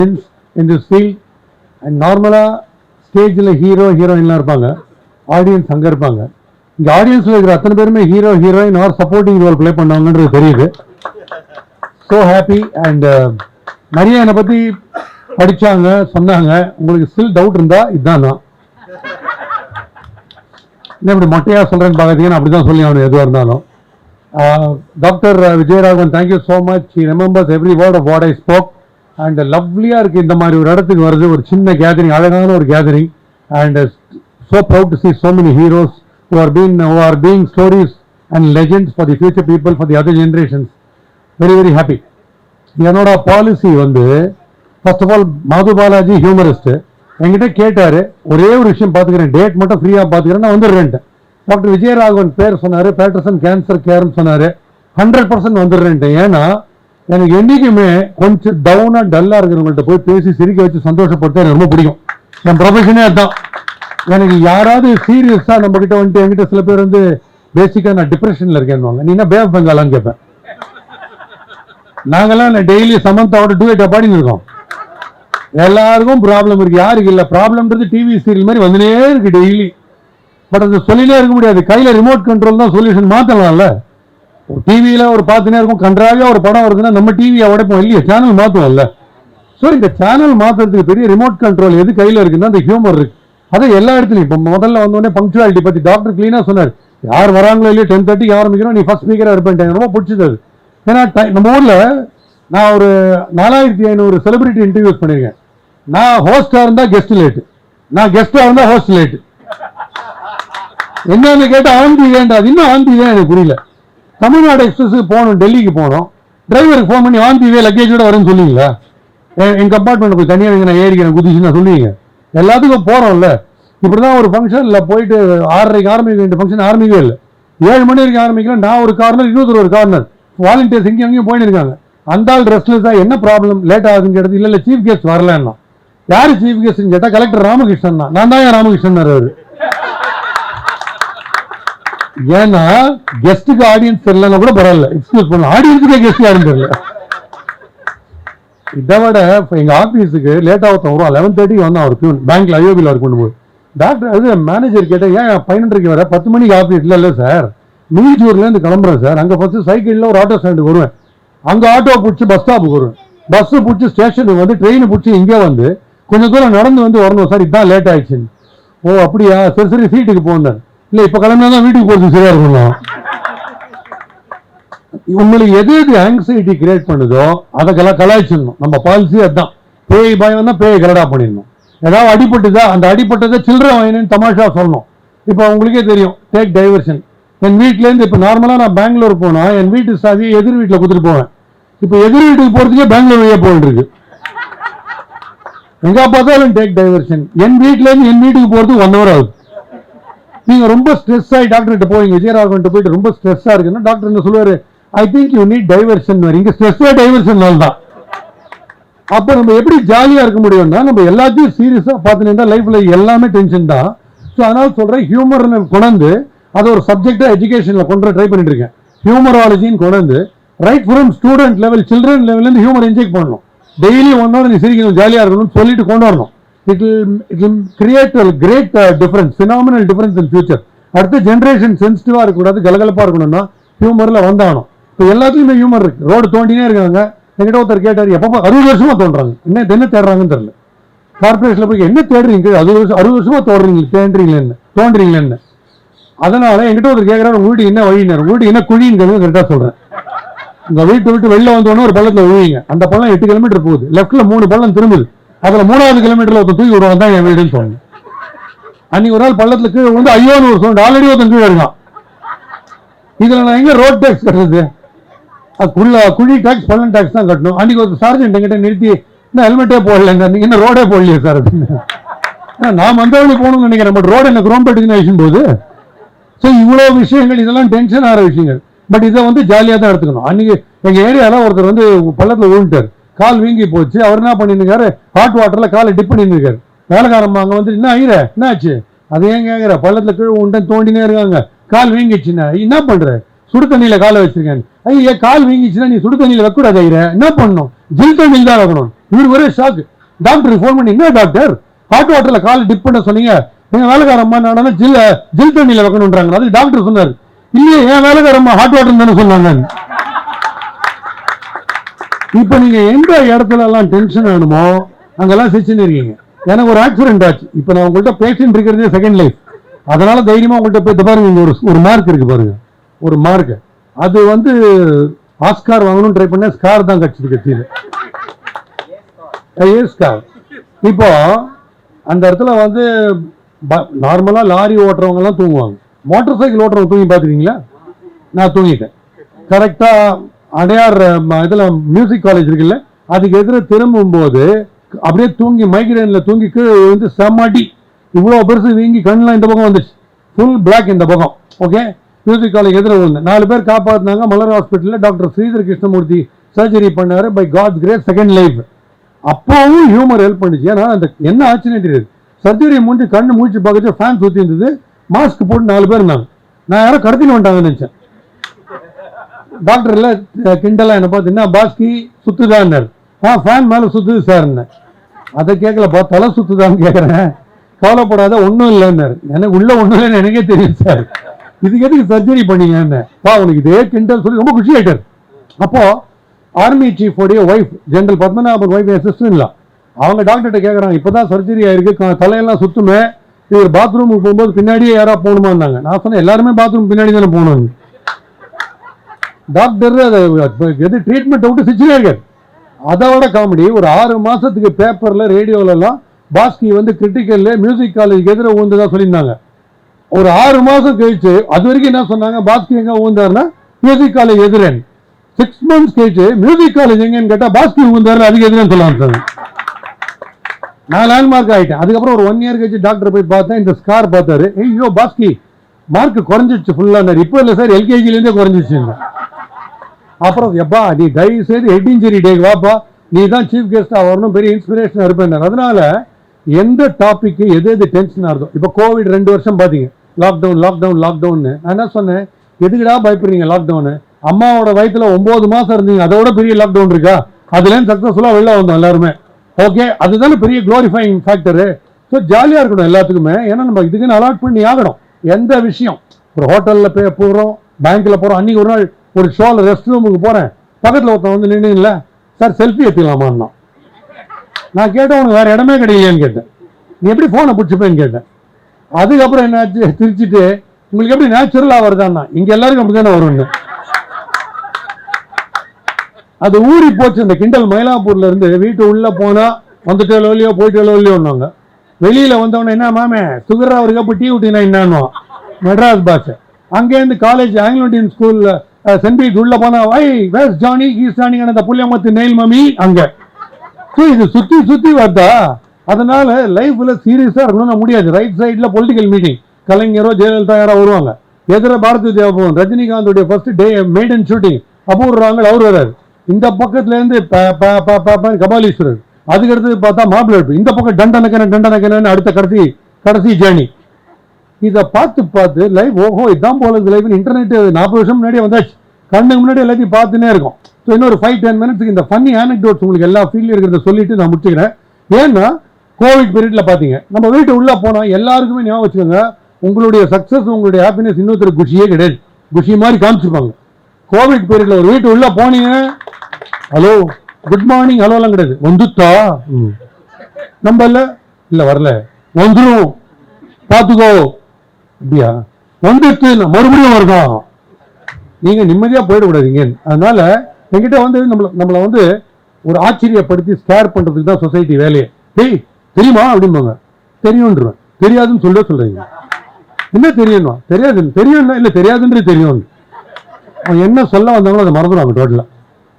in this field. And normally stage hero heroine இருப்பாங்க, audience அங்க இருப்பாங்க. இங்க ஆடியன்ஸ்ல இருக்கிற அத்தனை பேருமே hero heroine or supporting role play பண்ணாங்கன்றது தெரியுது. So happy. அண்ட் நிறைய என்னை பத்தி படிச்சாங்க, சொன்னாங்க. உங்களுக்கு ஸ்டில் டவுட் இருந்தா இதுதான் நான் என்ன இப்படி மொட்டையா சொல்றேன்னு பாத்தீங்கன்னா அப்படிதான் சொல்லி அவனு எதுவாக இருந்தாலும். Doctor Vijayaraghavan, thank you so much. He remembers every word of what I spoke. And லவ்லியா இருக்கு இந்த மாதிரி ஒரு இடத்துக்கு வருது, ஒரு சின்ன கேதரிங், அழகான ஒரு gathering. And so proud to see so many heroes who are being stories and legends for the future people, for the other generations. Very very happy. என்னோட பாலிசி வந்து ஃபர்ஸ்ட் ஆஃப் ஆல் மாது Balaji humorist என்கிட்ட கேட்டாரு, ஒரே ஒரு விஷயம் பார்த்துக்கிறேன், date மட்டும் ஃப்ரீயாக பார்த்துக்கிறேன், நான் வந்துடுறேன். டாக்டர் விஜயராகவன் பேர் சொன்னார், பேட்டர்சன் கேன்சர் கேர்னு சொன்னார். 100% வந்துடுறேன். ஏன்னா எனக்கு என்றைக்குமே கொஞ்சம் டவுனாக டல்லாக இருக்கிறவங்கள்ட்ட போய் பேசி சிரிக்க வச்சு சந்தோஷப்படுத்த எனக்கு ரொம்ப பிடிக்கும். என் ப்ரொஃபஷனே அதுதான். எனக்கு யாராவது சீரியஸா நம்ம கிட்ட வந்துட்டு என்கிட்ட சில பேர் வந்து பேசிக்கா நான் டிப்ரெஷன்ல இருக்கேன்னு, நீ என்ன பே ஆஃப் பெங்காலான்னு கேட்பேன். நாங்கெல்லாம் டெய்லி சமந்தாவோட டூயட் பாடின்னு இருக்கோம். எல்லாருக்கும் ப்ராப்ளம் இருக்கு, யாருக்கு இல்ல ப்ராப்ளம்ன்றது டிவி சீரியல் மாதிரி வந்துனே இருக்கு டெய்லி. பட் அது சொல்லினே இருக்க முடியாது, கையில ரிமோட் கண்ட்ரோல் தான் சொல்யூஷன். மாத்தலாம்ல, டிவியில ஒரு பார்த்துனே இருக்கும், கன்றாவியா ஒரு படம் வருதுன்னா நம்ம டிவியை உடைப்போம் இல்லையா, சேனல் மாத்துவோம்ல. ஸோ இந்த சேனல் மாத்துறதுக்கு பெரிய ரிமோட் கண்ட்ரோல் எது கையில இருக்குன்னா அந்த ஹியூமர் இருக்கு. அதை எல்லா இடத்துலையும் இப்போ முதல்ல வந்தோடனே பங்க்சுவாலிட்டி பத்தி டாக்டர் கிளீனா சொன்னார். யார் வராங்களோ இல்லையோ 10:30 ஆரம்பிக்கிறோம், நீ ஃபர்ஸ்ட் ஸ்பீக்கரா இருப்பேன். ரொம்ப பிடிச்சது அது. ஏன்னா நம்ம ஊர்ல நான் ஒரு 4500 செலிபிரிட்டி இன்டர்வியூஸ் பண்ணிருக்கேன். நான் ஹோஸ்டா இருந்தா கெஸ்ட் லேட், நான் கெஸ்டா இருந்தா ஹோஸ்ட் லேட். என்னன்னு கேட்டா ஆந்தி வேண்டாம், இன்னும் ஆந்தி தான் எனக்கு புரியல. தமிழ்நாடு எக்ஸ்பிரஸுக்கு போகணும், டெல்லிக்கு போகணும், டிரைவருக்கு ஃபோன் பண்ணி ஆந்தி வே லக்கேஜோட வரேன்னு சொல்லுவீங்களா? என் கம்பார்ட்மெண்ட் போய் தனியாக நான் ஏறிக்கிறேன் குதிச்சுன்னா சொல்லுவீங்க? எல்லாத்துக்கும் போறோம்ல. இப்படிதான் ஒரு ஃபங்க்ஷன்ல போயிட்டு 6:30 ஆரம்பிக்க வேண்டிய ஃபங்க்ஷன் ஆரம்பிக்கவே இல்லை. 7 மணி வரைக்கும் ஆரம்பிக்கிறேன். நான் ஒரு கார்னர், இன்னொரு ஒரு கார்னர், வாலண்டியர்ஸ் இங்கேயும் அங்கேயும் போயிட்டு இருக்காங்க. அந்த ஆள் ரெஸ்ட்லெஸ்ஸா என்ன ப்ராப்ளம் லேட் ஆகுதுன்னு கேட்டது, இல்ல சீஃப் கெஸ்ட் வரலன்னா. யாரு சீஃப் கெஸ்ட்னு கேட்டா கலெக்டர் ராமகிருஷ்ணன் தான். நான் தான் ராமகிருஷ்ணன் அவரு. ஏன்னா கெஸ்ட்டுக்கு ஆடியன்ஸ் தெரியலன்னா கூட பரவாயில்ல, எக்ஸ்கியூஸ் பண்ணலாம். ஆடியன்ஸுக்கே கெஸ்ட் யாரும் தெரியல. இதை விட எங்க ஆபீஸுக்கு லேட்டா ஒருத்தன் வரும், 11:30 வந்தான். அவர் பியூன் பேங்க்ல ஐஓபியில் ஒர்க் பண்ணும்போது டாக்டர் அது மேனேஜர் கேட்டேன், ஏன் 11:30 வர 10 மணிக்கு ஆபீஸ்? இல்ல சார், மீஞ்சூர்ல இருந்து கிளம்புறேன் சார். அங்க ஃபர்ஸ்ட் சைக்கிள்ல ஒரு ஆட்டோ ஸ்டாண்டுக்கு வருவேன், அங்க ஆட்டோ பிடிச்சி பஸ் ஸ்டாப்புக்கு வருவேன், பஸ் பிடிச்சி ஸ்டேஷனுக்கு வந்து ட்ரெயின் பிடிச்சி இங்கே வந்து கொஞ்சம் தூரம் நடந்து வந்து வரணும் சார், இதுதான் லேட் ஆயிடுச்சுன்னு. ஓ அப்படியா, சரி சரி சீட்டுக்கு போனேன். இல்ல இப்ப கிளம்பினா தான் வீட்டுக்கு போறது சரியா இருக்கணும். உங்களுக்கு எது எது ஆங்ஸைட்டி கிரியேட் பண்ணுதோ அதை கலாய்ச்சிடணும். நம்ம பாலிசி அதுதான். பேய் பயம் தான், பேய் கலடா பண்ணிடணும். ஏதாவது அடிபட்டுதா, அந்த அடிப்பட்டதை சில்லறை வாங்கினு தமாஷா சொல்லணும். இப்போ உங்களுக்கே தெரியும், டேக் டைவர்ஷன். என் வீட்டிலேருந்து இப்போ நார்மலாக நான் பெங்களூர் போனா என் வீட்டு சாவியை எதிர் வீட்டில் கொடுத்துட்டு போவேன். இப்போ எதிர் வீட்டுக்கு போறதுக்கே பெங்களூர் வழியா போயிட்டு இருக்கு. எங்க பார்த்தாலும் டேக் டைவர்ஷன். என் வீட்டிலேருந்து என் வீட்டுக்கு போறது 1 hour ஆகுது. நீங்க ரொம்ப ஸ்ட்ரெஸ் ஆகி டாக்டர் கிட்ட போவீங்க, விஜயராகவன் போயிட்டு ரொம்ப ஸ்ட்ரெஸ்ஸா இருக்குன்னா டாக்டர் என்ன சொல்லுவாரு, I think you need diversion. இங்க ஸ்ட்ரெஸ்ஸே டைவர்ஷன் தான். அப்ப நம்ம எப்படி ஜாலியா இருக்க முடியும்னா, நம்ம எல்லாத்தையும் சீரியஸா பார்த்துட்டு லைஃப்ல எல்லாமே டென்ஷன் தான். ஸோ அதனால சொல்றேன், ஹியூமர் கொண்டு அதை ஒரு சப்ஜெக்டா எஜுகேஷன்ல கொண்டு ட்ரை பண்ணிட்டு இருக்கேன். ஹியூமராலஜின்னு கொண்டு right from student level, children லெவல்ல இருந்து ஹியூமர் என்ஜாய் பண்ணணும். டெய்லி 1 hour நீ சிரிக்கணும், ஜாலியா இருக்கணும்னு சொல்லிட்டு கொண்டு வரணும். It will create a great difference, phenomenal difference in future. அடுத்த ஜென்ரேஷன் சென்சிட்டிவா இருக்கக்கூடாது, கலகலப்பா இருக்கணும்னா ஹியூமர்ல வந்தாகணும். இப்போ எல்லாத்துலயுமே ஹியூமர் இருக்கு. ரோடு தோண்டினே இருக்காங்க. என்கிட்ட ஒருத்தர் கேட்டார், எப்போ 60 வருஷமா தோன்றாங்க, என்ன தேடுறாங்கன்னு தெரியல. கார்பரேஷன்ல போய் என்ன தேடுறீங்க, 60 வருஷமா தோன்றீங்களேன்னு. அதனால என்கிட்ட ஒருத்தர் கேட்கிறாரு, உங்க வீடு என்ன வழியினர், உங்க வீடு என்ன குழின்னு கரெக்டா சொல்றேன். உங்க வீட்டை விட்டு வெளில வந்தோடனே ஒரு பள்ளத்துல விழுவீங்க, அந்த பள்ளம் 8 கிலோமீட்டர் போகுது, லெப்ட்ல 3 பள்ளம் திரும்புது, அதுல 3வது கிலோமீட்டர்ல ஒருத்தர் தூக்கி விடுவாங்க தான் என் வீடுன்னு சொன்னேன். அன்னைக்கு ஒரு நாள் பள்ளத்துல கீழே வந்து ஐயோன்னு ஒரு சொன்ன, ஆல்ரெடி ஒருத்தன் கீழே இருக்கான். இதுல நான் எங்க ரோட் டேக்ஸ் கட்டுறது, குழி டாக்ஸ் பள்ளம் டாக்ஸ் தான் கட்டணும். அன்னைக்கு ஒரு சார்ஜென்ட் என்கிட்ட நிறுத்தி, என்ன ஹெல்மெட்டே போடல, என்ன ரோடே போடலையே சார் அப்படின்னு. நான் மந்தவழி போகணும்னு நினைக்கிறேன், பட் ரோடு எனக்கு குரோம்பேட்டுக்குன்னு ஆயிடுச்சும் போது. ஸோ இவ்வளவு விஷயங்கள், இதெல்லாம் டென்ஷன் ஆகிற விஷயங்கள். பட் இதை வந்து ஜாலியா தான் எடுத்துக்கணும். அன்னைக்கு எங்க ஏரியால ஒருத்தர் வந்து பள்ளத்துல விழுந்துட்டார், கால் வீங்கி போச்சு. அவர் என்ன பண்ணிருக்காரு, ஹாட் வாட்டர்ல காலை டிப் பண்ணி இருக்காரு. வேலைக்காரம்மா அங்க வந்து, என்ன ஆகிற, என்ன ஆச்சு, அது ஏன் கேட்கிற, பள்ளத்துல கீழே உண்டை தோண்டினே இருக்காங்க, கால் வீங்கிச்சுன்னா என்ன பண்ற, சுடு தண்ணியில காலை வச்சிருக்கேன். ஐயா கால் வீங்கிச்சுன்னா நீ சுடு தண்ணியில வைக்கூடாது, என்ன பண்ணணும், ஜில் தண்ணியில் தான் வைக்கணும். இவருக்கு ஒரே ஷாக். டாக்டருக்கு ஃபோன் பண்ணி, என்ன டாக்டர் ஹாட் வாட்டர்ல கால் டிப் பண்ண சொன்னீங்க, எங்க வேலைக்காரம்மா என்னன்னா ஜில் தண்ணியில வைக்கணும்ன்றாங்க. அதுக்கு டாக்டர் சொன்னார், இல்லையே என் வேலைக்காரம்மா ஹாட் வாட்டர் தானே சொன்னாங்க. இப்ப நீங்க எந்த இடத்துல எல்லாம் டென்ஷன் ஆகணுமோ அங்கெல்லாம் சிரிச்சுன்னு இருக்கீங்க. எனக்கு ஒரு ஆக்சிடென்ட் ஆச்சு. இப்ப நான் உங்கள்கிட்ட பேசிட்டு இருக்கிறதே செகண்ட் லைஃப். அதனால தைரியமா உங்கள்கிட்ட போய் பாருங்க, இங்க ஒரு மார்க் இருக்கு பாருங்க, ஒரு மார்க். அது வந்து ஆஸ்கார் வாங்கணும் ட்ரை பண்ண, ஸ்கார் தான் கட்சிது கட்சியில. ஸ்கார். இப்போ அந்த இடத்துல வந்து நார்மலா லாரி ஓட்டுறவங்க எல்லாம் தூங்குவாங்க, மோட்டார் சைக்கிள் ஓட்டுறவங்க தூங்கி பாத்துருக்கீங்களா? நான் தூங்கிட்டேன். கரெக்டா அடையார் இதுல மியூசிக் காலேஜ் இருக்குல்ல, அதுக்கு எதிர திரும்பும் போது அப்படியே தூங்கி மைக்ரேன்ல தூங்கி வந்து செம்மாட்டி இவ்வளவு பெருசு வீங்கி கண்ணெலாம் இந்த பக்கம் வந்துச்சு, ஃபுல் பிளாக் இந்த பக்கம். ஓகே, மியூசிக் காலேஜ் எதிர விழுந்து 4 பேர் காப்பாற்றினாங்க. மலர் ஹாஸ்பிட்டலில் டாக்டர் ஸ்ரீதர் கிருஷ்ணமூர்த்தி சர்ஜரி பண்ணாரு. By God's grace second life. அப்பவும் ஹியூமர் ஹெல்ப் பண்ணிச்சு. ஏன்னா அந்த என்ன ஆச்சுன்னே தெரியாது. சர்ஜரி முடிஞ்சு கண்ணு மூச்சு பார்க்கச்சு ஃபேன் சுற்றி இருந்தது, மாஸ்க் போட்டு 4 பேர் இருந்தாங்க. நான் யாரும் கடத்தின்னு வந்துட்டாங்கன்னு நினைச்சேன். டாக்டர் இல்ல கிண்டலா என்ன பார்த்து, என்ன பாஸ்கி சுத்துதான்னாரு. ஃபேன் மேல சுத்துது சார். அதை கேட்கலப்பா, தலை சுத்துதான்னு கேட்கறேன். கவலைப்படாத, ஒன்றும் இல்லைன்னாரு. எனக்கு உள்ள ஒன்றும் இல்லைன்னு எனக்கே தெரியும் சார், இதுக்கு எதுக்கு சர்ஜரி பண்ணீங்கன்னு. உனக்கு இதே கிண்டல் சொல்லி ரொம்ப குஷி ஆயிட்டார். அப்போ ஆர்மி சீஃப் உடைய wife general Padmanabhan wife assistant இல்ல, அவங்க டாக்டர்கிட்ட கேட்கறாங்க, இப்பதான் சர்ஜரி ஆயிருக்கு, தலையெல்லாம் சுத்துமே, இவர் பாத்ரூமுக்கு போகும்போது பின்னாடியே யாரா போகணுமான்னாங்க. நான் சொன்னேன், எல்லாருமே பாத்ரூம் பின்னாடி தானே போகணும். டாக்டர் எது ட்ரீட்மெண்ட் விட்டு சிச்சுனே இருக்காரு. அதோட காமெடி, ஒரு 6 மாசத்துக்கு பேப்பர்ல ரேடியோல எல்லாம் பாஸ்கி வந்து கிரிட்டிக்கல்ல மியூசிக் காலேஜ் எதிர ஊந்ததா சொல்லியிருந்தாங்க. ஒரு 6 மாசம் கழிச்சு அது வரைக்கும் என்ன சொன்னாங்க, பாஸ்கி எங்க ஊந்தாருன்னா மியூசிக் காலேஜ் எதிரேன். 6 months கழிச்சு மியூசிக் காலேஜ் எங்கன்னு கேட்டா பாஸ்கி ஊந்தாரு அதுக்கு எதிரேன்னு சொல்லலாம். நான் லேண்ட்மார்க் ஆயிட்டேன். அதுக்கப்புறம் ஒரு 1 year கழிச்சு டாக்டர் போய் பார்த்தேன், இந்த ஸ்கார் பார்த்தாரு. ஐயோ பாஸ்கி மார்க் குறைஞ்சிச்சு ஃபுல்லா. இப்போ இல்லை சார், எல்கேஜில இருந்தே குறைஞ்சிச்சு. அப்புறம் எப்பா நீ தயவு செய்து ஹெட் இன்ஜுரி டேக்கு வாப்பா, நீ தான் சீஃப் கெஸ்டா வரணும், பெரிய இன்ஸ்பிரேஷன் இருப்பேன். அதனால எந்த டாபிக் எது டென்ஷனா இருந்தோ, இப்போ கோவிட் 2 வருஷம் பாத்தீங்க, லாக்டவுன் லாக்டவுன் லாக்டவுன். நான் என்ன சொன்னேன், எதுக்குடா பயப்படுறீங்க லாக்டவுன்? அம்மாவோட வயிற்றுல 9 மாசம் இருந்தீங்க, அதோட பெரிய லாக்டவுன் இருக்கா? அதுல சக்சஸ்ஃபுல்லா வெளில வந்தோம் எல்லாருமே. ஓகே, அதுதானே பெரிய குளோரிஃபைங் ஃபேக்டரு. ஸோ ஜாலியா இருக்கணும் எல்லாத்துக்குமே. ஏன்னா நம்ம இதுக்குன்னு அலாட் பண்ணி ஆகணும். எந்த விஷயம், ஒரு ஹோட்டல்ல போறோம், பேங்க்ல போறோம். அன்னைக்கு ஒரு நாள் ஒரு ஷோல ரெஸ்ட் ரூமுக்கு போறேன், பக்கத்துல ஒருத்தன் வந்து நின்று இல்ல சார் செல்ஃபி எடுத்துக்கலாமான்னா. நான் கேட்டேன், உனக்கு வேற இடமே கிடைக்கலையான்னு கேட்டேன். நீ எப்படி போனை பிடிச்சிப்பேன்னு கேட்டேன். அதுக்கப்புறம் என்னாச்சு, திருச்சிட்டு உங்களுக்கு எப்படி நேச்சுரலா வருதான்னா, இங்க எல்லாருக்கும் அப்படித்தானே வரும்னு. அது ஊறி போச்சு அந்த கிண்டல். மயிலாப்பூர்ல இருந்து வீட்டு உள்ள போனா வந்துட்டு இல்லையோ போயிட்டு இல்லையோன்னாங்க. வெளியில வந்தவன என்ன மாமே சுகர் அவருக்கு அப்போ டீ ஊட்டினா என்னன்னு மெட்ராஸ் பாஷை. அங்கேருந்து காலேஜ் ஆங்கிலோ இண்டியன் ஸ்கூல்ல சென்ட் பீட் உள்ள போனா வை வேஸ் ஜானி ஹீஸ் ஜானி அந்த புள்ளியமத்து நெயில் மம்மி அங்க. இது சுத்தி சுத்தி வந்தா. அதனால லைஃப்ல சீரியஸா இருக்கணும்னு முடியாது. ரைட் சைட்ல பொலிட்டிக்கல் மீட்டிங், கலைஞரோ ஜெயலலிதா யாரோ வருவாங்க. எதிர பாரதி தேவபவன் ரஜினிகாந்தோடைய ஃபர்ஸ்ட் டே மேடன் ஷூட்டிங் அபூர்வாங்க, அவர் வர்றாரு. இந்த பக்கத்துல இருந்து கபாலீஸ்வரர், அதுக்கு அடுத்து பார்த்தா மாப்பிள்ளை, இந்த பக்கம் டண்டனக்கன அடுத்த கடைசி ஜேர்னி. இதை பார்த்து லைஃப் ஓஹோ இதான் போல லைஃப். இன்டர்நெட் 40 வருஷம் முன்னாடியே வந்தாச்சு, கண்ணுக்கு முன்னாடி எல்லாத்தையும் பார்த்துனே இருக்கும். ஸோ இன்னொரு 5-10 மினிட்ஸ்க்கு இந்த ஃபன்னி ஆனெக்டோட்ஸ் உங்களுக்கு எல்லா ஃபீல்ட்லையும் இருக்கிறத சொல்லிட்டு நான் முடிச்சுக்கிறேன். ஏன்னா கோவிட் பீரியட்ல பாத்தீங்க, நம்ம வீட்டு உள்ள போனா எல்லாருக்குமே ஞாபகம் வச்சுக்கோங்க, உங்களுடைய சக்சஸ் உங்களுடைய ஹாப்பினஸ் இன்னொருத்தர் குஷியே கிடையாது. குஷி மாதிரி காமிச்சிருப்பாங்க. கோவிட் பீரியட்ல ஒரு வீட்டு உள்ள போனீங்க, ஹலோ குட் மார்னிங் ஹலோ எல்லாம் கிடையாது. வந்துட்டா நம்ம இல்ல வரல வந்துடும் பாத்துக்கோ அப்படியா வந்துட்டு மறுபடியும் வருதான். நீங்க நிம்மதியா போயிடக்கூடாதீங்க. அதனால என்கிட்ட வந்து நம்மளை வந்து ஒரு ஆச்சரியப்படுத்தி ஸ்கேர் பண்றதுக்கு தான் சொசைட்டி வேலையே. டேய் தெரியுமா அப்படிம்பாங்க. தெரியும்ன்றேன். தெரியாதுன்னு சொல்றீங்க. என்ன தெரியணும்? தெரியாது தெரியும் இல்ல தெரியாதுன்றது தெரியும். என்ன சொல்ல வந்தாங்களோ அதை மறந்துடுவாங்க டோட்டலா.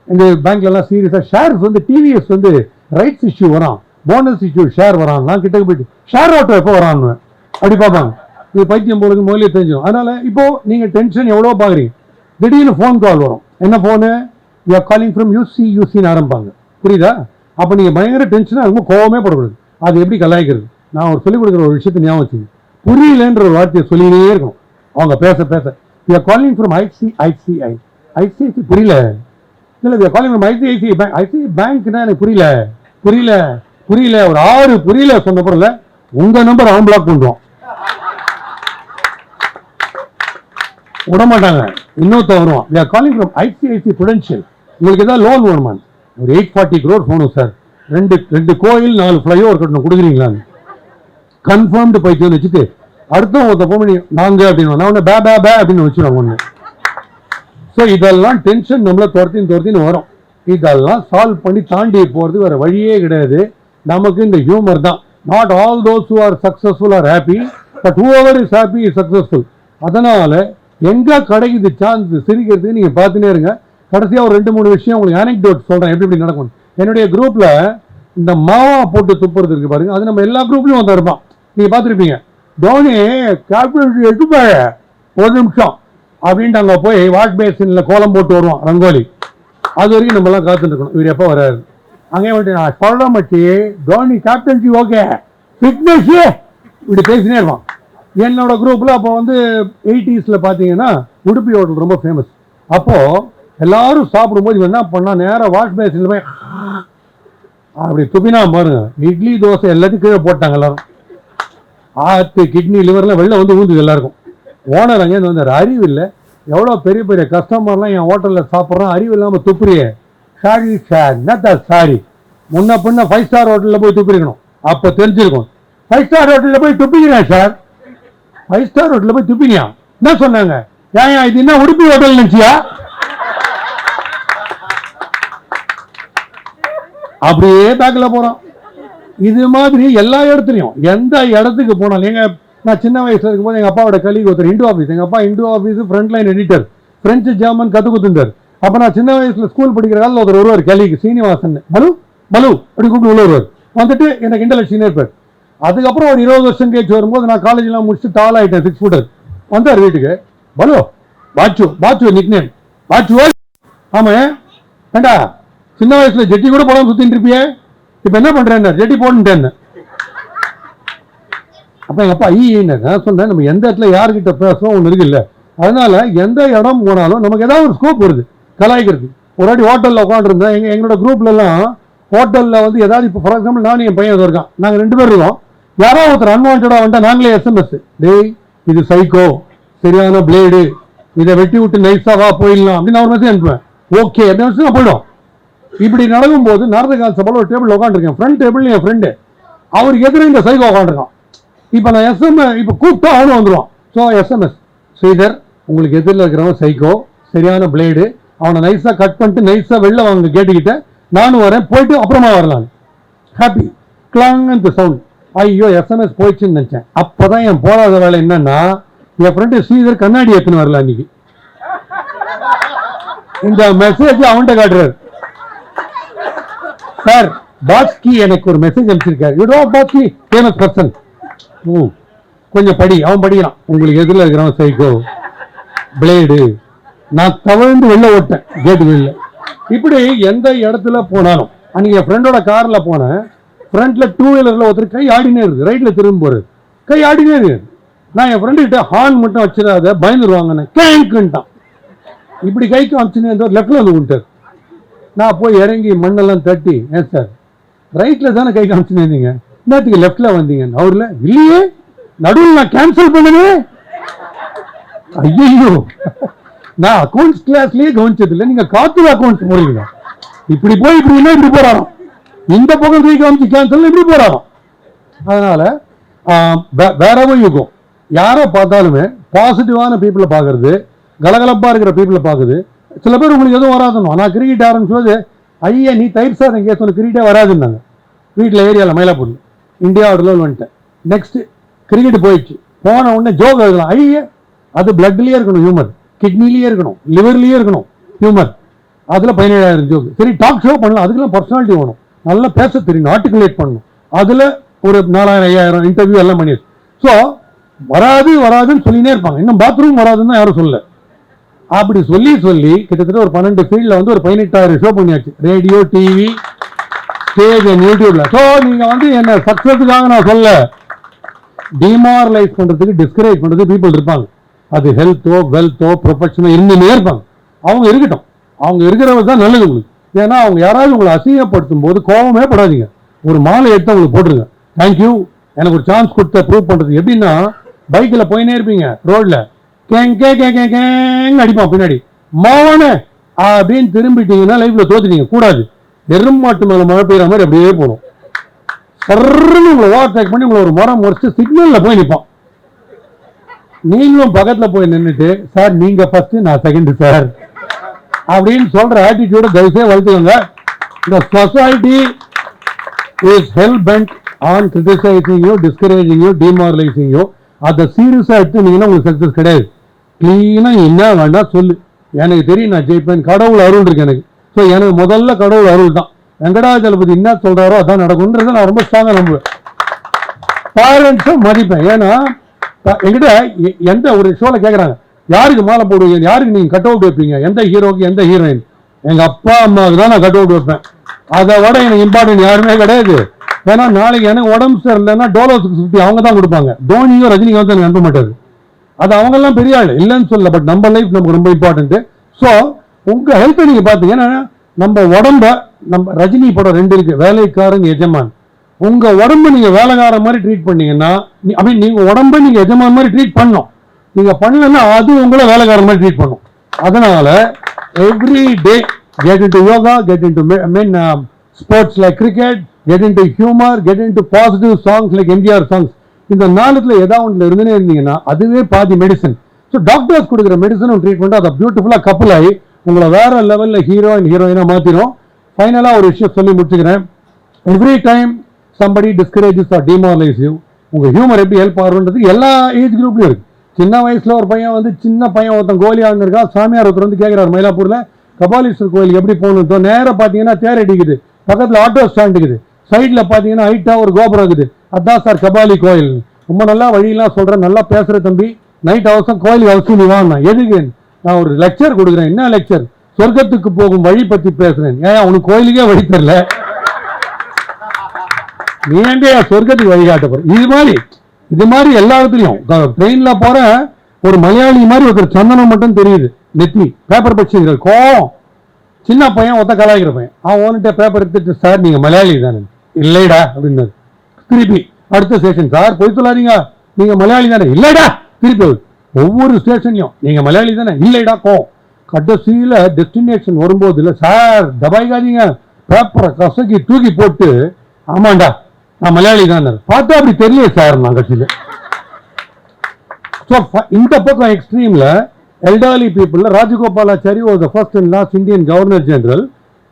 இந்த பேங்க்ல எல்லாம் சீரியஸா ஷேர்ஸ் வந்து டிவிஎஸ் வந்து ரைட்ஸ் இஷ்யூ வரான், போனஸ் இஷ்யூ ஷேர் வரான். நான் கிட்ட போயிட்டு ஷேர் ஆட்டோ எப்போ வரான்னு அப்படி பார்ப்பாங்க. இது பைத்தியம் போலுக்கு முதலே தெரிஞ்சிடும். அதனால இப்போ நீங்க டென்ஷன் எவ்வளோ பாக்குறீங்க, திடீர்னு ஃபோன் கால் வரும். என்ன போனு, யூ ஆர் காலிங் ஃப்ரம் யூசின்னு ஆரம்பிப்பாங்க. புரியுதா? அப்போ நீங்க பயங்கர டென்ஷனா இருக்கும், கோவமே படக்கூடாது. அது எப்படி கலாய்க்கிறது? நான் ஒரு சொல்லிக் கொடுக்குற ஒரு விஷயத்தை ஞாபகம் வச்சுங்க. புரியலன்ற ஒரு வார்த்தையை சொல்லினே இருக்கும் அவங்க பேச பேச. You are calling from ICICI புரியல. இல்லை you are calling from ICICI bank. ICI பேங்க்னா எனக்கு புரியல. புரியல புரியல ஒரு 6 புரியல சொன்ன பொருள் உங்க நம்பர் அவன் பிளாக் பண்ணுவான், விடமாட்டாங்க. இன்னொருத்த வருவான், we are calling from ICICI Prudential, உங்களுக்கு ஏதாவது லோன் வேணுமா, ஒரு 840 crore போகணும் சார், ரெண்டு கோயில் 4 ஃப்ளைஓவர் கட்டணும் கொடுக்குறீங்களான்னு கன்ஃபார்ம்டு பைத்தியம் வச்சுட்டு அடுத்த ஒருத்த போய் நாங்க அப்படின்னு நான் பே பே பே அப்படின்னு வச்சுருவாங்க ஒன்று. ஸோ இதெல்லாம் டென்ஷன் நம்மள துரத்தின்னு வரும். இதெல்லாம் சால்வ் பண்ணி தாண்டி போகிறது வேற வழியே கிடையாது. நமக்கு இந்த ஹியூமர் தான். Not all those who are successful are happy, but whoever is happy is successful. அதனால எங்க கிடைக்குது சான்ஸ் சிரிக்கிறதுக்கு நீங்க பார்த்துனே இருங்க. கடைசியாக ஒரு 2-3 விஷயம் உங்களுக்கு ஆனெக்டோட் சொல்றேன் எப்படி எப்படி நடக்கும். என்னுடைய குரூப்ல இந்த மாவா போட்டு துப்புறது இருக்கு பாருங்க, அது நம்ம எல்லா குரூப்லயும் வந்து இருப்பான். நீங்க பார்த்துருப்பீங்க, தோனி கேப்டன் எடுப்பாங்க ஒரு நிமிஷம் அப்படின்ட்டு அங்கே போய் வாஷ் பேசின்ல கோலம் போட்டு வருவான் ரங்கோலி. அது வரைக்கும் நம்ம எல்லாம் காத்துட்டு இருக்கணும் இவர் எப்போ வராரு. அங்கே வந்துட்டு நான் சொல்ல மாட்டி தோனி கேப்டன்சி ஓகே ஃபிட்னஸ் இப்படி பேசினே இருப்பான். என்னோட குரூப்ல அப்போ வந்து 80s பார்த்தீங்கன்னா உடுப்பி ஹோட்டல் ரொம்ப ஃபேமஸ். அப்போ எல்லாரும் சாப்பிடும்போது இவன் என்ன பண்ணா நேராக வாஷ் பேசின்ல போய் அப்படி துப்பினா பாருங்க, இட்லி தோசை எல்லாத்தையும் கீழே போட்டாங்க எல்லாரும். ஆத்து கிட்னி லிவர்லாம் வெளில வந்து ஊந்துது எல்லாருக்கும். ஓனர் அங்கேருந்து வந்தார், அறிவு இல்லை, எவ்வளோ பெரிய பெரிய கஸ்டமர்லாம் என் ஹோட்டலில் சாப்பிட்றோம், அறிவு இல்லாமல் துப்புறியே. சாரி சார், என்னத்தா சாரி, முன்ன பின்ன 5 ஸ்டார் ஹோட்டலில் போய் துப்பிருக்கணும், அப்போ தெரிஞ்சிருக்கும். 5 ஸ்டார் ஹோட்டலில் போய் துப்பிக்கிறேன் சார், 5 ஸ்டார் ஹோட்டலில் போய் துப்பினியா என்ன சொன்னாங்க, ஏன் இது என்ன உடுப்பி ஹோட்டல் நினச்சியா, அப்படியே பேக்கில் போகிறோம். இது மாதிரி எல்லா இடத்துலையும் எந்த இடத்துக்கு போனாலும் எங்க நான் சின்ன வயசுல இருக்கும்போது எங்க அப்பாவோட கலீக் ஒருத்தர் இண்டோ ஆஃபீஸ், எங்க அப்பா Indo office front line editor, French German கத்து கொடுத்துருந்தார். அப்ப நான் சின்ன வயசுல ஸ்கூல் படிக்கிற காலத்தில் ஒருத்தர் வருவார் கலீக் சீனிவாசன், பலு பலு அப்படி கூப்பிட்டு உள்ள வருவார், வந்துட்டு எனக்கு இன்டலெக்ட் இருப்பார். அதுக்கப்புறம் ஒரு 20 வருஷம் கேட்டு வரும்போது நான் காலேஜ்லாம் முடிச்சுட்டு டால் ஆயிட்டேன், 6 ஃபுட்டர். வந்தார் வீட்டுக்கு, பலு பாச்சு பாச்சு நிக் நேம் பாச்சு. ஆமா ஏண்டா சின்ன வயசுல ஜெட்டி கூட போடாம சுத்திட்டு இருப்பியே, இப்ப என்ன பண்றேன், ஜெட்டி போட்டுட்டேன். அப்ப எங்க அப்பா நான் சொன்னேன், நம்ம எந்த இடத்துல யாருக்கிட்ட பேசுறோம் ஒன்று இருக்கு இல்ல, அதனால எந்த இடம் போனாலும் நமக்கு ஏதாவது ஒரு ஸ்கோப் வருது கலாய்க்கிறது. ஒரு வாட்டி ஹோட்டல்ல உட்காந்துருந்தேன், எங்களோட குரூப்ல எல்லாம் ஹோட்டல்ல வந்து ஏதாவது இப்போ ஃபார் எக்ஸாம்பிள் நானும் என் பையன் இருக்கான், நாங்க 2 பேர் இருக்கோம், யாரோ ஒருத்தர் அன்வான்டா வந்துட்டா நாங்களே SMS, டேய் இது சைக்கோ சரியான பிளேடு, இதை வெட்டி விட்டு நைஸாவா போயிடலாம் அப்படின்னு ஒரு மெசேஜ் அனுப்புவேன். ஓகே அப்படின்னு போயிடும். இப்படி நடக்கும்போது நார்த கால் சபையில் ஒரு டேபிள் உட்காந்துருக்கேன், ஃப்ரண்ட் டேபிள் என் ஃப்ரெண்டு, அவருக்கு எதிர இந்த சைக்கோ உட்காந்துருக்கான். இப்போ நான் SMS இப்போ கூப்பிட்டா அவனும் வந்துடுவான். ஸோ SMS ஸ்ரீதர் உங்களுக்கு எதிரில் இருக்கிறவன் சைக்கோ சரியான பிளேடு, அவனை நைஸாக கட் பண்ணிட்டு நைஸாக வெளில வாங்க கேட்டுக்கிட்ட நானும் வரேன், போயிட்டு அப்புறமா வரலாம். ஹாப்பி கிளாங்கு சவுண்ட், ஐயோ SMS போயிடுச்சுன்னு நினச்சேன். அப்போதான் என் போகாத வேலை என்னன்னா, என் ஃப்ரெண்டு ஸ்ரீதர் கண்ணாடி எடுத்துன்னு வரல அன்னைக்கு, இந்த மெசேஜ் அவன்கிட்ட காட்டுறாரு. சார் பாஸ்கி எனக்கு ஒரு மெசேஜ் அனுப்பிச்சிருக்காரு, you know Baski famous person, கொஞ்சம் படி. அவன் படிக்கிறான், உங்களுக்கு எதிரில் இருக்கிறவன் சைக்கோ பிளேடு, நான் தவழ்ந்து வெளில ஓட்டேன் கேட்டு வெளில. இப்படி எந்த இடத்துல போனாலும், அன்னைக்கு என் ஃப்ரெண்டோட கார்ல போனேன், ஃப்ரண்ட்ல 2 வீலர்ல ஒருத்தர் கை ஆடினே இருக்கு, ரைட்ல திரும்ப போறது கை ஆடினே இருக்கு. நான் என் ஃப்ரெண்டு கிட்ட ஹார்ன் மட்டும் வச்சிடாத பயந்துருவாங்கன்னு கேங்க்குன்ட்டான். இப்படி கைக்கு அமிச்சுனே இருந்தவர் லெஃப்ட்ல வந்து விட்டார். நான் போய் இறங்கி மண்ணெல்லாம் தட்டி, ஏன் சார் ரைட்ல தானே கை காமிச்சுன்னு இருந்தீங்க, இன்னத்துக்கு லெஃப்ட்ல வந்தீங்க, அவர்ல இல்லையே நடுவில் நான் கேன்சல் பண்ணுவேன். ஐயோ நான் அக்கௌண்ட்ஸ் கிளாஸ்லயே கவனிச்சது இல்லை, நீங்க காத்துல அக்கௌண்ட்ஸ் போறீங்க, இப்படி போய் இப்படின்னா இப்படி போறாராம், இந்த பக்கம் கை காமிச்சு கேன்சல் இப்படி போறாராம். அதனால வேறவோ யுகம் யாரை பார்த்தாலுமே பாசிட்டிவான பீப்புளை பார்க்கறது, கலகலப்பா இருக்கிற பீப்புளை பார்க்குது. சில பேர் உங்களுக்கு எதுவும் வராதுன்னு, நான் கிரிக்கெட் ஆரம்பிச்சது ஐயா நீ தயிர் சாதம் கேட்கணும் கிரிக்கெட்டே வராதுன்னாங்க. வீட்டில் ஏரியாவில் மயிலாப்பூர் இந்தியாவோட லெவல் வந்துட்டேன். நெக்ஸ்ட் கிரிக்கெட் போயிடுச்சு, போன உடனே ஜோக் எழுதலாம், ஐயா அது பிளட்லயே இருக்கணும் ஹியூமர், கிட்னிலேயே இருக்கணும், லிவர்லேயே இருக்கணும் ஹியூமர், அதில் 17,000 ஜோக். சரி டாக் ஷோ பண்ணலாம், அதுக்கெல்லாம் பர்சனாலிட்டி வேணும், நல்லா பேச தெரியணும், ஆர்டிகுலேட் பண்ணணும், அதில் ஒரு 4,000 5,000 இன்டர்வியூ எல்லாம் பண்ணிடுச்சு. ஸோ வராது வராதுன்னு சொல்லினே இருப்பாங்க, இன்னும் பாத்ரூம் வராதுன்னு தான் யாரும் சொல்லல. அப்படி சொல்லி சொல்லி கிட்டத்தட்ட ஒரு 12 ஃபீல்டில் வந்து ஒரு 18,000 ஷோ பண்ணியாச்சு, ரேடியோ டிவி ஸ்டேஜ் அண்ட் யூடியூப்ல. ஸோ நீங்க வந்து என்ன சக்சஸுக்காக நான் சொல்ல, டிமாரலைஸ் பண்றதுக்கு டிஸ்கரேஜ் பண்றது பீப்புள் இருப்பாங்க, அது ஹெல்த்தோ வெல்த்தோ ப்ரொஃபஷனோ இருந்துன்னே இருப்பாங்க. அவங்க இருக்கட்டும், அவங்க இருக்கிறவங்க தான் நல்லது உங்களுக்கு. ஏன்னா அவங்க யாராவது உங்களை அசிங்கப்படுத்தும் போது கோபமே படாதீங்க, ஒரு மாலை எடுத்து அவங்களுக்கு போட்டுருங்க. தேங்க்யூ, எனக்கு ஒரு சான்ஸ் கொடுத்த ப்ரூவ் பண்ணுறது. எப்படின்னா பைக்கில் போயினே இருப்பீங்க, ரோட்ல gang K K K gang அடிப்பான் பின்னாடி, மாவானே அப்படின்னு திரும்பிட்டீங்கன்னா லைஃப்ல தோத்துட்டீங்க. கூடாது, எருமாட்டு மேலே மழை பெய்கிற மாதிரி அப்படியே போகணும். சர்ன்னு உங்களை ஓவர்டேக் பண்ணி உங்களை ஒரு முறம் முறைச்சு சிக்னலில் போய் நிற்பான். நீங்களும் பக்கத்தில் போய் நின்றுட்டு, சார் நீங்க ஃபர்ஸ்ட் நான் செகண்ட் சார் அப்படின்னு சொல்ற ஆட்டிடியூட தயவுசே வளர்த்துக்கோங்க. இந்த society is hell bent on criticising you, discouraging you, demoralising you. அதை சீரியஸா எடுத்துனீங்கன்னா உங்களுக்கு சக்சஸ் கிடையாது. கிளீனா என்ன வேண்டாம் சொல்லு, எனக்கு தெரியும் நான் ஜெயிப்பேன், கடவுள் அருள் இருக்கு எனக்கு. ஸோ எனக்கு முதல்ல கடவுள் அருள் தான். வெங்கடாஜலபதி என்ன சொல்றாரோ அதான் நடக்கும்ன்றதை நான் ரொம்ப ஸ்ட்ராங்கா நம்புவேன். பேரண்ட்ஸும் மதிப்பேன். ஏன்னா என்கிட்ட எந்த ஒரு ஷோல கேட்குறாங்க, யாருக்கு மாலை போடுவீங்க, யாருக்கு நீங்க கட் அவுட் வைப்பீங்க, எந்த ஹீரோக்கு எந்த ஹீரோயின்? எங்க அப்பா அம்மாவுக்கு தான் நான் கட் அவுட் வைப்பேன். அதை விட எனக்கு இம்பார்ட்டன்ட் யாருமே கிடையாது. ஏன்னா நாளைக்கு எனக்கு உடம்பு சரியில்லைன்னா டோலோ 650 அவங்க தான் கொடுப்பாங்க. தோனியோ ரஜினிகாந்த் எனக்கு அனுப்ப மாட்டாரு. அது அவங்கெல்லாம் பெரிய ஆள் இல்லைன்னு சொல்லல, பட் நம்ம லைஃப் நமக்கு ரொம்ப இம்பார்ட்டன்ட். ஸோ உங்க ஹெல்த்தை நீங்க பாத்தீங்கன்னா, நம்ம உடம்ப, நம்ம ரஜினி படம் 2 இருக்கு, வேலைக்காரன் எஜமான். உங்க உடம்பு நீங்க வேலைக்கார மாதிரி ட்ரீட் பண்ணீங்கன்னா, நீங்க உடம்ப நீங்க எஜமான் மாதிரி ட்ரீட் பண்ணணும். நீங்க பண்ணலன்னா அது உங்களை வேலைக்கார மாதிரி ட்ரீட் பண்ணும். அதனால every day get into yoga, get into sports like cricket, get into humor, get into positive songs like MGR songs. இந்த நாளுக்குள்ள ஏதாவது ஒன்றுல இருந்துனே இருந்தீங்கன்னா அதுவே பாதி மெடிசன். ஸோ டாக்டர்ஸ் கொடுக்குற மெடிசனும் ட்ரீட்மெண்ட் அதை பியூட்டிஃபுல்லாக கப்பல் ஆகி உங்களை வேற லெவலில் ஹீரோயினா மாற்றிடும். ஃபைனலாக ஒரு விஷயம் சொல்லி முடிச்சுக்கிறேன். Every time somebody discourages or demoralizes you, உங்க ஹியூமர் எப்படி ஹெல்ப் ஆகுன்றது எல்லா ஏஜ் குரூப்லயும் இருக்கு. சின்ன வயசுல ஒரு பையன் வந்து, சின்ன பையன் ஒருத்தன் கோலி ஆடிருக்கான், சாமியார் ஒருத்தர் வந்து கேட்கிறார் மயிலாப்பூர்ல கபாலீஸ்வரர் கோயிலுக்கு எப்படி போகணும். நேரம் பாத்தீங்கன்னா தேர் அடிக்குது, பக்கத்துல ஆட்டோ ஸ்டாண்ட் இருக்குது, சைட்ல பாத்தீங்கன்னா ஹைட்டா ஒரு கோபுரம் இருக்குது, அதான் சார் கபாலி கோயில். ரொம்ப நல்லா வழியெல்லாம் சொல்றேன், நல்லா பேசுற தம்பி, நைட் அவசரம் கோயிலுக்கு அவசியம் நீ வாங்க. எதுக்கு? நான் ஒரு லெக்சர் கொடுக்குறேன். என்ன லெக்சர்? சொர்க்கத்துக்கு போகும் வழி பத்தி பேசுறேன். ஏன் உனக்கு கோயிலுக்கே வழி தெரியல, நீ ஏண்டே சொர்க்கத்துக்கு வழிகாட்ட போற? இது மாதிரி எல்லா இடத்துலயும் ட்ரெயின்ல போற ஒரு மலையாளி மாதிரி ஒருத்தர் சந்தனம் மட்டும் தெரியுது நெத்தி, பேப்பர் பட்சிகள் கோவம். சின்ன பையன் ஒத்த கலாய்க்கிற பையன், அவன் ஓன்கிட்ட பேப்பர் எடுத்துட்டு, சார் நீங்க மலையாளி தானே? இல்லைடா அப்படின்னாரு. திருப்பி அடுத்த ஸ்டேஷன், சார் போய் சொல்லாதீங்க நீங்க மலையாளி தானே? இல்லைடா. திருப்பி ஒவ்வொரு ஸ்டேஷன்லயும் நீங்க மலையாளி தானே? இல்லைடா. கோவம். கடைசியில டெஸ்டினேஷன் வரும்போது, இல்ல சார் டபாய்க்காதீங்க, பேப்பரை கசக்கி தூக்கி போட்டு, ஆமாண்டா நான் மலையாளி தான் பார்த்தா அப்படி தெரியல சார் நான் கட்சியில. இந்த பக்கம் எக்ஸ்ட்ரீம்ல elderly people, Rajagopalachari was the first and last Indian Governor General.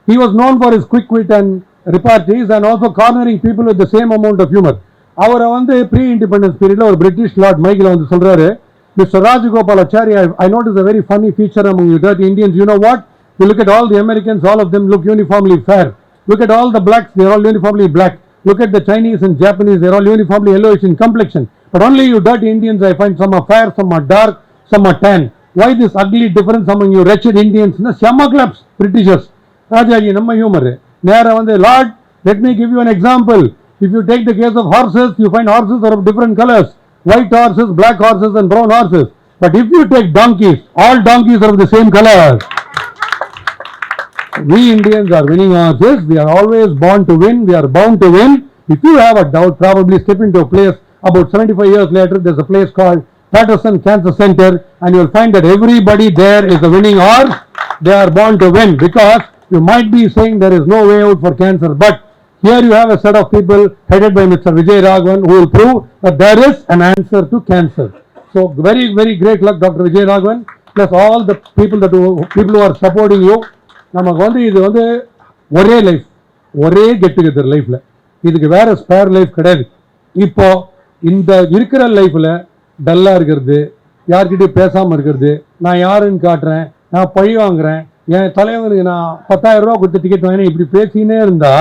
He was known for his quick wit and repartees and also cornering people with the same amount of humor. அவரை வந்து pre independence பீரியட்ல ஒரு British Lord மைக்கில் வந்து சொல்றாரு, Mr. Rajagopalachari, I noticed a very funny feature among you dirty Indians. You know what? You look at all the Americans, all of them look uniformly fair. Look at all the blacks, they're all uniformly black. Look at the Chinese and Japanese, they're all uniformly yellowish in complexion. But only you dirty Indians, I find some are fair, some are dark, some are tan. Why this ugly difference among you wretched Indians? Shamma claps, Britishers. Rajaji, namma humor. Nera vande, Lord, let me give you an example. If you take the case of horses, you find horses are of different colors. White horses, black horses and brown horses. But if you take donkeys, all donkeys are of the same color. We Indians are winning horses. We are always born to win. We are bound to win. If you have a doubt, probably step into a place. About 75 years later, there's a place called Patterson Cancer Center, and you'll find that everybody there is a winning horse. They are born to win, because you might be saying there is no way out for cancer, but here you have a set of people headed by Mr. Vijay Raghavan who will prove that there is an answer to cancer. So very, very great luck, Dr. Vijay Raghavan, plus all the people who are supporting you. நமக்கு வந்து இது வந்து ஒரே life, ஒரே get together லைஃப்ல, இதுக்கு வேற spare life கிடையாது. இப்போ இந்த இருக்கிற லைஃப்ல டல்லா இருக்கிறது, யார்கிட்டயும் பேசாம இருக்கிறது, நான் யாருன்னு காட்டுறேன், நான் பழி வாங்குறேன், என் தலைவனுக்கு நான் 10,000 ரூபா கொடுத்து டிக்கெட் வாங்கினேன், இப்படி பேசினே இருந்தா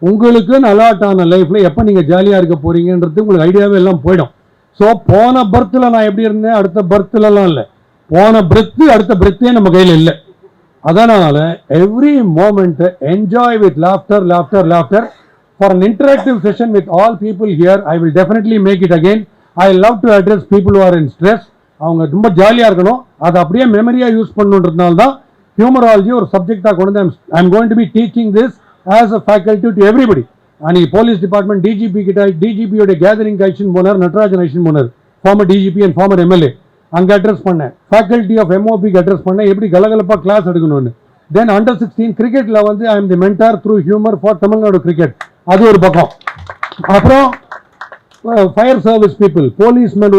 உங்களுக்கு அலாட்டான லைஃப்ல எப்ப நீங்க ஜாலியா இருக்க போறீங்கன்றது உங்களுக்கு ஐடியாவே எல்லாம் போயிடும். ஸோ போன பர்த்ல நான் எப்படி இருந்தேன், அடுத்த பர்த்ல எல்லாம் இல்லை, போன பிரெத்து அடுத்த பிரெத்தே நம்ம கையில் இல்லை. அதனால every moment enjoy with laughter laughter laughter. For an interactive session with all people here, I will definitely make it again. I love to address people who are in stress. அவங்க ரொம்ப ஜாலியாக இருக்கணும், அதை அப்படியே மெமரியாக யூஸ் பண்ணுன்றதுனால தான் humourology ஒரு சப்ஜெக்டாக கொண்டு வந்து I'm going to be teaching this as a faculty to everybody. அன்னைக்கு போலீஸ் டிபார்ட்மெண்ட் டிஜிபி கிட்ட டிஜிபியோட கேதரிங் அழைச்சின்னு போனார், நடராஜன் அழைச்சின்னு போனார், former DGP and former MLA. அங்கே அட்ரஸ் பண்ணேன், ஃபேக்கல்டி ஆஃப் எம்ஓபிக்கு அட்ரஸ் பண்ணேன், எப்படி கலகலப்பாக கிளாஸ் எடுக்கணும்னு. தென் அண்டர் 16 கிரிக்கெட்டில் வந்து I am the mentor through humour for Tamil Nadu cricket, அது ஒரு பக்கம். அப்புறம் fire service people, policemen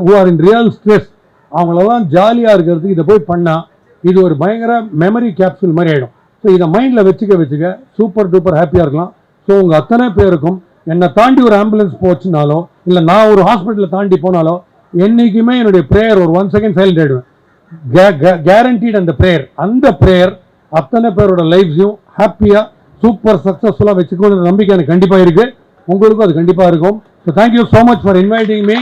who are in real stress, அவங்களெல்லாம் ஜாலியாக இருக்கிறதுக்கு இதை போய் பண்ணால் இது ஒரு பயங்கர மெமரி கேப்சூல் மாதிரி ஆகிடும். ஸோ இதை மைண்டில் வச்சுக்க சூப்பர் டூப்பர் ஹாப்பியாக இருக்கலாம். ஸோ உங்கள் அத்தனை பேருக்கும் என்னை தாண்டி ஒரு ஆம்புலன்ஸ் போச்சுனாலோ இல்லை நான் ஒரு ஹாஸ்பிட்டலில் தாண்டி போனாலோ என்றைக்குமே என்னுடைய ப்ரேயர் ஒரு 1 செகண்ட் சைலண்ட் ஆகிடுவேன். கேரண்டீட் அந்த ப்ரேயர் அத்தனை பேரோட லைஃப்ஸையும் ஹாப்பியாக சூப்பர் சக்ஸஸ்ஃபுல்லாக வச்சுக்கணுன்ற நம்பிக்கை எனக்கு கண்டிப்பாக இருக்குது. உங்களுக்கும் அது கண்டிப்பாக இருக்கும். So thank you so much for inviting me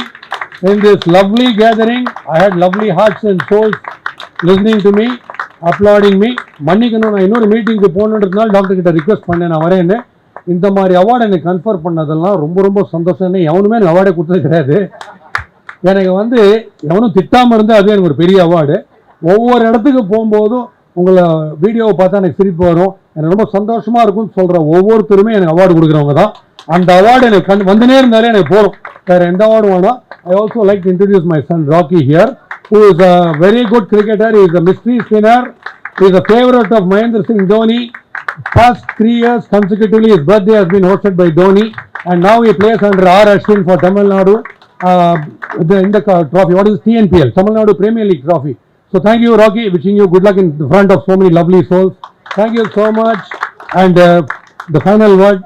in this lovely gathering. I had lovely hearts and souls listening to me, applauding me. மன்னிக்கணும், நான் இன்னொரு மீட்டிங்க்கு போகணுன்றதுனால டாக்டர் கிட்ட ரிக்வெஸ்ட் பண்ணேன் நான் வரேன்னு. இந்த மாதிரி அவார்டு எனக்கு கன்ஃபர் பண்ணதெல்லாம் ரொம்ப ரொம்ப சந்தோஷம். எவனுமே அவார்டே கொடுத்தது கிடையாது. எனக்கு வந்து எவனும் திட்டாமல் இருந்தால் அது எனக்கு ஒரு பெரிய அவார்டு. ஒவ்வொரு இடத்துக்கு போகும்போதும் உங்களை வீடியோவை பார்த்தா எனக்கு சிரிப்பு வரும், எனக்கு ரொம்ப சந்தோஷமாக இருக்கும்னு சொல்கிற ஒவ்வொருத்தருமே எனக்கு அவார்டு கொடுக்குறவங்க தான். அந்த அவார்டு எனக்கு வந்துனே இருந்தாலே எனக்கு போகும், வேறு எந்த அவார்டு வேணாம். I also like to introduce my son Rocky here, who is a very good cricketer. He is a mystery spinner. He is a favorite of Mahendra Singh Dhoni. Past 3 years consecutively his birthday has been hosted by Dhoni, and now he plays under R. Ashwin for Tamil Nadu in the trophy. What is TNPL? Tamil Nadu Premier League trophy. So thank you, Rocky. Wishing you good luck in front of so many lovely souls. Thank you so much. And the final word,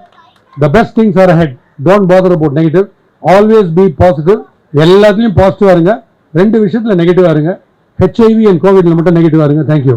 the best things are ahead. Don't bother about negative. Always be positive. எல்லாத்துலேயும் பாசிட்டிவாக இருங்க, 2 விஷயத்தில் நெகட்டிவாக இருங்க. HIV and கோவிட்ல மட்டும் நெகட்டிவாக இருங்க. Thank you.